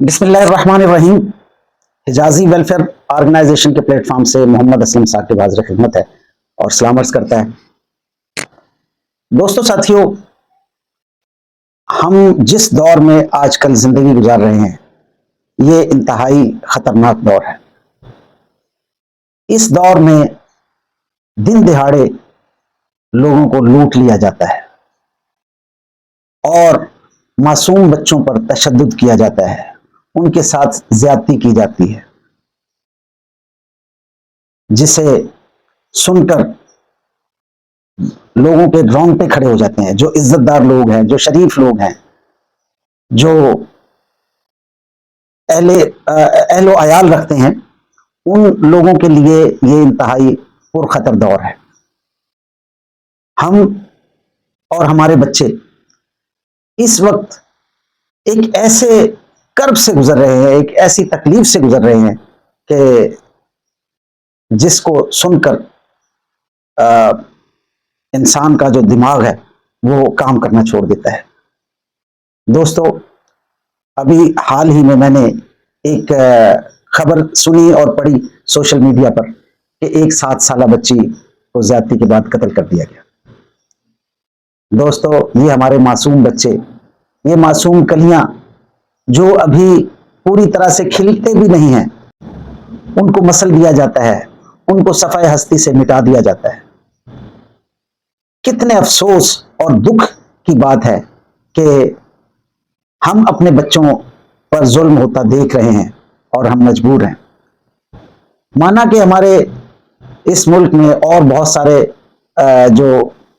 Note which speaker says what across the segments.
Speaker 1: بسم اللہ الرحمن الرحیم۔ حجازی ویلفیئر آرگنائزیشن کے پلیٹ فارم سے محمد اسلم ثاقب حاضر خدمت ہے اور سلام عرض کرتا ہے۔ دوستو ساتھیو، ہم جس دور میں آج کل زندگی گزار رہے ہیں یہ انتہائی خطرناک دور ہے۔ اس دور میں دن دہاڑے لوگوں کو لوٹ لیا جاتا ہے اور معصوم بچوں پر تشدد کیا جاتا ہے، ان کے ساتھ زیادتی کی جاتی ہے، جسے سن کر لوگوں کے رونگٹے کھڑے ہو جاتے ہیں۔ جو عزت دار لوگ ہیں، جو شریف لوگ ہیں، جو اہل و عیال رکھتے ہیں، ان لوگوں کے لیے یہ انتہائی پرخطر دور ہے۔ ہم اور ہمارے بچے اس وقت ایک ایسے کرب سے گزر رہے ہیں، ایک ایسی تکلیف سے گزر رہے ہیں کہ جس کو سن کر انسان کا جو دماغ ہے وہ کام کرنا چھوڑ دیتا ہے۔ دوستو، ابھی حال ہی میں نے ایک خبر سنی اور پڑھی سوشل میڈیا پر کہ ایک 7 سالہ بچی کو زیادتی کے بعد قتل کر دیا گیا۔ دوستو، یہ ہمارے معصوم بچے، یہ معصوم کلیاں جو ابھی پوری طرح سے کھلتے بھی نہیں ہیں، ان کو مسل دیا جاتا ہے، ان کو صفحہ ہستی سے مٹا دیا جاتا ہے۔ کتنے افسوس اور دکھ کی بات ہے کہ ہم اپنے بچوں پر ظلم ہوتا دیکھ رہے ہیں اور ہم مجبور ہیں۔ مانا کہ ہمارے اس ملک میں اور بہت سارے جو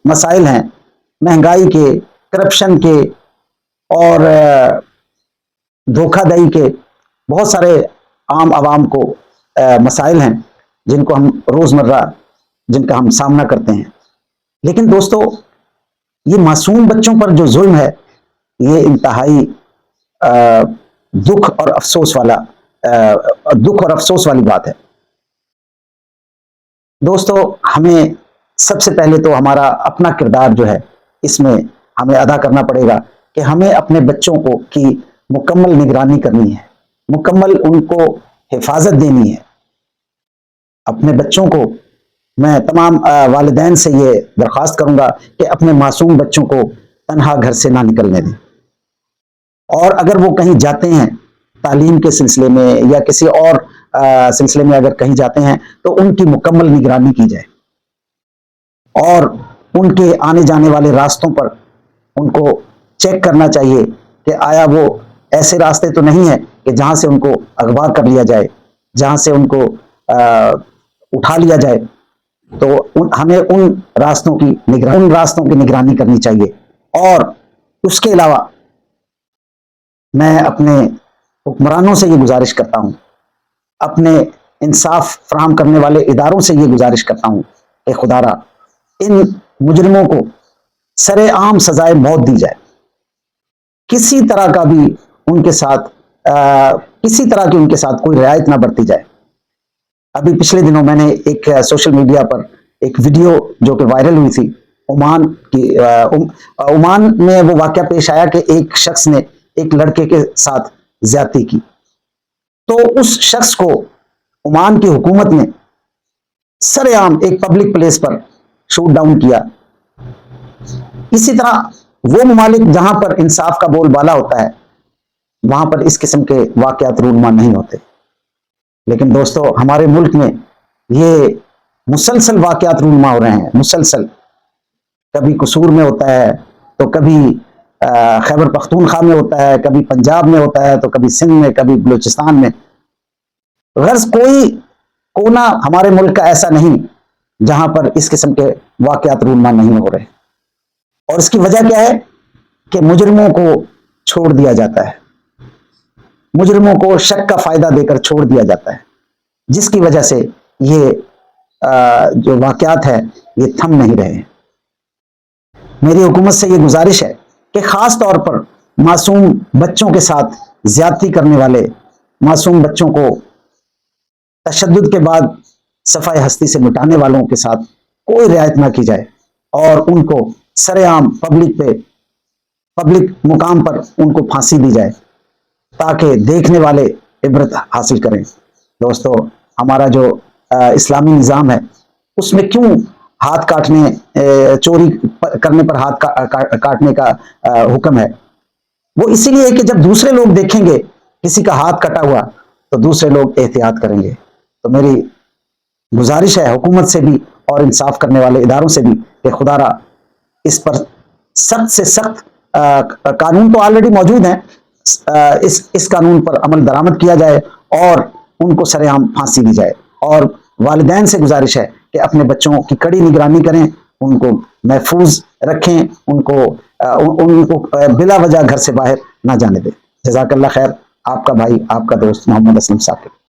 Speaker 1: مسائل ہیں، مہنگائی کے، کرپشن کے اور دھوکہ دہی کے، بہت سارے عام عوام کو مسائل ہیں جن کو ہم روزمرہ جن کا ہم سامنا کرتے ہیں۔ لیکن دوستو، یہ معصوم بچوں پر جو ظلم ہے یہ انتہائی دکھ اور افسوس والی بات ہے۔ دوستو، ہمیں سب سے پہلے تو ہمارا اپنا کردار جو ہے اس میں ہمیں ادا کرنا پڑے گا کہ ہمیں اپنے بچوں کو کی مکمل نگرانی کرنی ہے، مکمل ان کو حفاظت دینی ہے۔ اپنے بچوں کو میں تمام والدین سے یہ درخواست کروں گا کہ اپنے معصوم بچوں کو تنہا گھر سے نہ نکلنے دیں، اور اگر وہ کہیں جاتے ہیں تعلیم کے سلسلے میں یا کسی اور سلسلے میں اگر کہیں جاتے ہیں تو ان کی مکمل نگرانی کی جائے، اور ان کے آنے جانے والے راستوں پر ان کو چیک کرنا چاہیے کہ آیا وہ ایسے راستے تو نہیں ہیں کہ جہاں سے ان کو اغوا کر لیا جائے، جہاں سے ان کو اٹھا لیا جائے۔ تو ہمیں ان راستوں کی نگرانی کرنی چاہیے۔ اور اس کے علاوہ میں اپنے حکمرانوں سے یہ گزارش کرتا ہوں، اپنے انصاف فراہم کرنے والے اداروں سے یہ گزارش کرتا ہوں کہ خدا را ان مجرموں کو سر عام سزائے موت دی جائے، کسی طرح کی ان کے ساتھ کوئی رعایت نہ برتی جائے۔ ابھی پچھلے دنوں میں نے ایک سوشل میڈیا پر ایک ویڈیو جو کہ وائرل ہوئی تھی، عمان میں وہ واقعہ پیش آیا کہ ایک شخص نے ایک لڑکے کے ساتھ زیادتی کی، تو اس شخص کو عمان کی حکومت نے سر عام ایک پبلک پلیس پر شوٹ ڈاؤن کیا۔ اسی طرح وہ ممالک جہاں پر انصاف کا بول بالا ہوتا ہے وہاں پر اس قسم کے واقعات رونما نہیں ہوتے۔ لیکن دوستو، ہمارے ملک میں یہ مسلسل واقعات رونما ہو رہے ہیں، مسلسل، کبھی قصور میں ہوتا ہے تو کبھی خیبر پختونخوا میں ہوتا ہے، کبھی پنجاب میں ہوتا ہے تو کبھی سندھ میں، کبھی بلوچستان میں۔ غرض کوئی کونا ہمارے ملک کا ایسا نہیں جہاں پر اس قسم کے واقعات رونما نہیں ہو رہے۔ اور اس کی وجہ کیا ہے کہ مجرموں کو چھوڑ دیا جاتا ہے، مجرموں کو شک کا فائدہ دے کر چھوڑ دیا جاتا ہے، جس کی وجہ سے یہ جو واقعات ہے یہ تھم نہیں رہے۔ میری حکومت سے یہ گزارش ہے کہ خاص طور پر معصوم بچوں کے ساتھ زیادتی کرنے والے، معصوم بچوں کو تشدد کے بعد صفحہ ہستی سے مٹانے والوں کے ساتھ کوئی رعایت نہ کی جائے، اور ان کو سر عام پبلک مقام پر ان کو پھانسی دی جائے۔ تاکہ دیکھنے والے عبرت حاصل کریں۔ دوستو، ہمارا جو اسلامی نظام ہے اس میں کیوں ہاتھ کاٹنے، چوری کرنے پر ہاتھ کاٹنے کا حکم ہے؟ وہ اسی لیے کہ جب دوسرے لوگ دیکھیں گے کسی کا ہاتھ کٹا ہوا تو دوسرے لوگ احتیاط کریں گے۔ تو میری گزارش ہے حکومت سے بھی اور انصاف کرنے والے اداروں سے بھی کہ خدا را اس پر سخت سے سخت، قانون تو آلریڈی موجود ہیں، اس قانون پر عمل درآمد کیا جائے اور ان کو سر عام پھانسی دی جائے۔ اور والدین سے گزارش ہے کہ اپنے بچوں کی کڑی نگرانی کریں، ان کو محفوظ رکھیں، ان کو بلا وجہ گھر سے باہر نہ جانے دیں۔ جزاک اللہ خیر، آپ کا بھائی، آپ کا دوست محمد اسلم ثاقب۔